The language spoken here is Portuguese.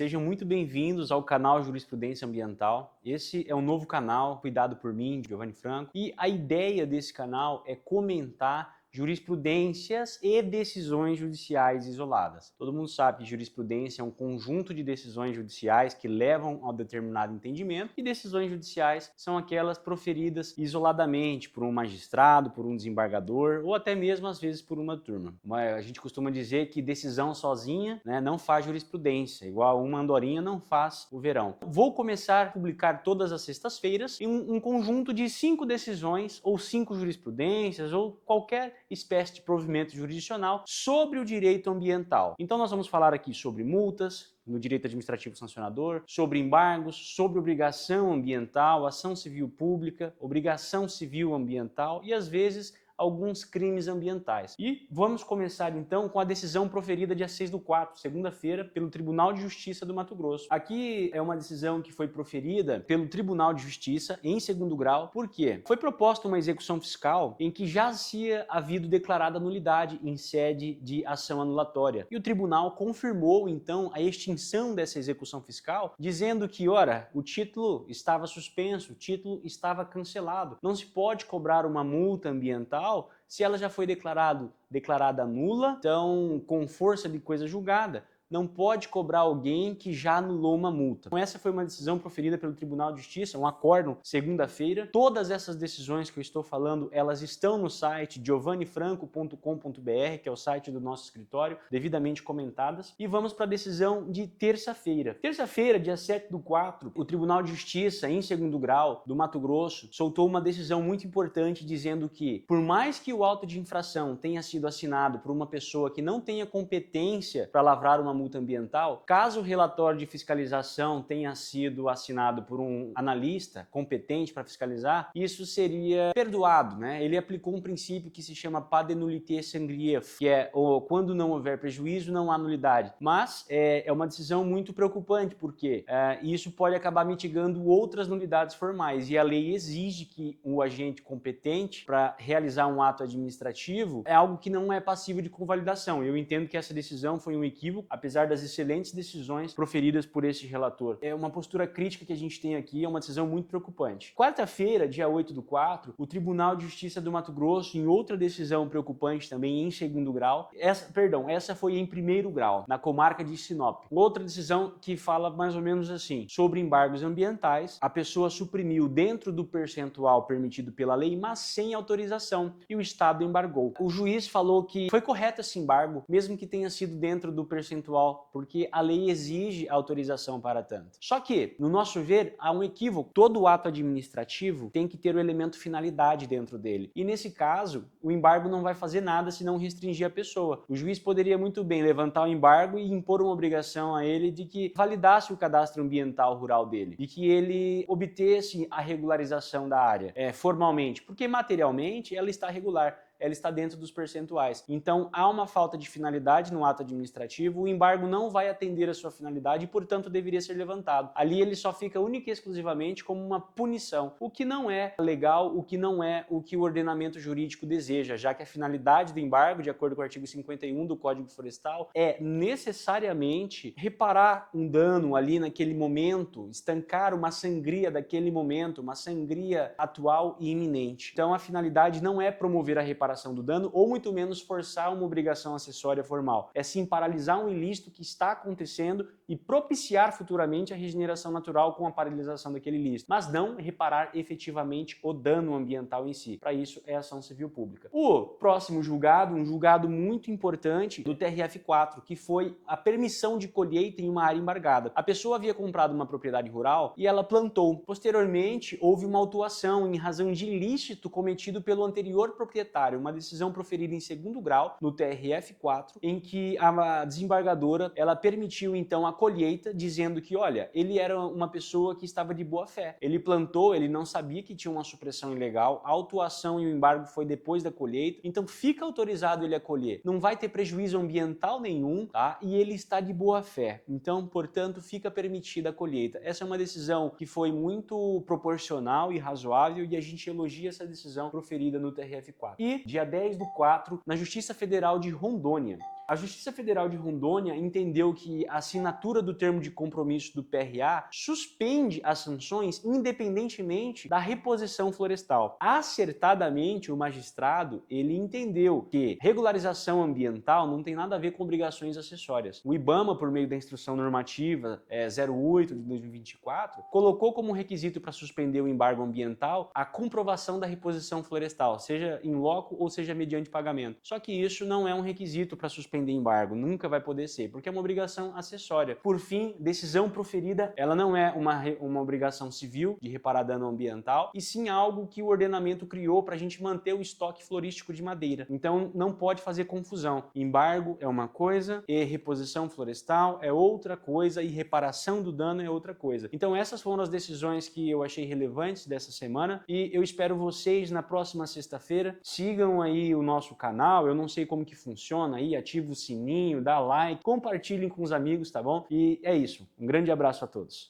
Sejam muito bem-vindos ao canal Jurisprudência Ambiental. Esse é um novo canal cuidado por mim, Giovanni Franco, e a ideia desse canal é comentar jurisprudências e decisões judiciais isoladas. Todo mundo sabe que jurisprudência é um conjunto de decisões judiciais que levam a determinado entendimento, e decisões judiciais são aquelas proferidas isoladamente por um magistrado, por um desembargador ou até mesmo às vezes por uma turma. A gente costuma dizer que decisão sozinha, não faz jurisprudência, igual uma andorinha não faz o verão. Vou começar a publicar todas as sextas-feiras em um conjunto de 5 decisões ou 5 jurisprudências ou qualquer espécie de provimento jurisdicional sobre o direito ambiental. Então nós vamos falar aqui sobre multas, no direito administrativo sancionador, sobre embargos, sobre obrigação ambiental, ação civil pública, obrigação civil ambiental e às vezes alguns crimes ambientais. E vamos começar então com a decisão proferida dia 6/4, segunda-feira, pelo Tribunal de Justiça do Mato Grosso. Aqui é uma decisão que foi proferida pelo Tribunal de Justiça em segundo grau. Por quê? Foi proposta uma execução fiscal em que já havia havido declarada nulidade em sede de ação anulatória. E o tribunal confirmou então a extinção dessa execução fiscal, dizendo que, ora, o título estava suspenso, o título estava cancelado. Não se pode cobrar uma multa ambiental se ela já foi declarada nula, então com força de coisa julgada, não pode cobrar alguém que já anulou uma multa. Então, essa foi uma decisão proferida pelo Tribunal de Justiça, um acórdão, segunda-feira. Todas essas decisões que eu estou falando, elas estão no site giovannifranco.com.br, que é o site do nosso escritório, devidamente comentadas. E vamos para a decisão de terça-feira. Terça-feira, dia 7/4, o Tribunal de Justiça, em segundo grau, do Mato Grosso, soltou uma decisão muito importante dizendo que, por mais que o auto de infração tenha sido assinado por uma pessoa que não tenha competência para lavrar uma multa ambiental, caso o relatório de fiscalização tenha sido assinado por um analista competente para fiscalizar, isso seria perdoado, Ele aplicou um princípio que se chama pas de nullité sans grief, que é quando não houver prejuízo, não há nulidade. Mas é uma decisão muito preocupante, porque isso pode acabar mitigando outras nulidades formais, e a lei exige que o agente competente para realizar um ato administrativo é algo que não é passível de convalidação. Eu entendo que essa decisão foi um equívoco, apesar das excelentes decisões proferidas por este relator. É uma postura crítica que a gente tem aqui, é uma decisão muito preocupante. Quarta-feira, dia 8/4, o Tribunal de Justiça do Mato Grosso, em outra decisão preocupante também em segundo grau, essa foi em primeiro grau, na comarca de Sinop. Outra decisão que fala mais ou menos assim, sobre embargos ambientais, a pessoa suprimiu dentro do percentual permitido pela lei, mas sem autorização, e o Estado embargou. O juiz falou que foi correto esse embargo, mesmo que tenha sido dentro do percentual, porque a lei exige autorização para tanto. Só que, no nosso ver, há um equívoco. Todo ato administrativo tem que ter o elemento finalidade dentro dele. E nesse caso, o embargo não vai fazer nada se não restringir a pessoa. O juiz poderia muito bem levantar o embargo e impor uma obrigação a ele de que validasse o cadastro ambiental rural dele, e que ele obtesse a regularização da área formalmente, porque materialmente ela está regular. Ela está dentro dos percentuais. Então, há uma falta de finalidade no ato administrativo, o embargo não vai atender a sua finalidade e, portanto, deveria ser levantado. Ali ele só fica única e exclusivamente como uma punição, o que não é legal, o que não é o que o ordenamento jurídico deseja, já que a finalidade do embargo, de acordo com o artigo 51 do Código Florestal, é necessariamente reparar um dano ali naquele momento, estancar uma sangria daquele momento, uma sangria atual e iminente. Então, a finalidade não é promover a reparação do dano, ou muito menos forçar uma obrigação acessória formal. É sim paralisar um ilícito que está acontecendo e propiciar futuramente a regeneração natural com a paralisação daquele ilícito, mas não reparar efetivamente o dano ambiental em si. Para isso é ação civil pública. O próximo julgado, um julgado muito importante do TRF4, que foi a permissão de colheita em uma área embargada. A pessoa havia comprado uma propriedade rural e ela plantou. Posteriormente, houve uma autuação em razão de ilícito cometido pelo anterior proprietário, uma decisão proferida em segundo grau no TRF4, em que a desembargadora ela permitiu então a colheita, dizendo que, olha, ele era uma pessoa que estava de boa fé. Ele plantou, ele não sabia que tinha uma supressão ilegal, a autuação e o embargo foi depois da colheita, então fica autorizado ele a colher. Não vai ter prejuízo ambiental nenhum, tá? E ele está de boa fé. Então, portanto, fica permitida a colheita. Essa é uma decisão que foi muito proporcional e razoável, e a gente elogia essa decisão proferida no TRF4. E dia 10/4, na Justiça Federal de Rondônia, A Justiça Federal de Rondônia entendeu que a assinatura do termo de compromisso do PRA suspende as sanções independentemente da reposição florestal. Acertadamente, o magistrado, ele entendeu que regularização ambiental não tem nada a ver com obrigações acessórias. O IBAMA, por meio da Instrução Normativa 08 de 2024, colocou como requisito para suspender o embargo ambiental a comprovação da reposição florestal, seja em loco ou seja mediante pagamento. Só que isso não é um requisito para suspender embargo, nunca vai poder ser, porque é uma obrigação acessória. Por fim, decisão proferida, ela não é uma obrigação civil de reparar dano ambiental, e sim algo que o ordenamento criou para a gente manter o estoque florístico de madeira. Então não pode fazer confusão. Embargo é uma coisa e reposição florestal é outra coisa e reparação do dano é outra coisa. Então essas foram as decisões que eu achei relevantes dessa semana e eu espero vocês na próxima sexta-feira. Sigam aí o nosso canal, eu não sei como que funciona aí, ativa o sininho, dá like, compartilhem com os amigos, tá bom? E é isso. Um grande abraço a todos.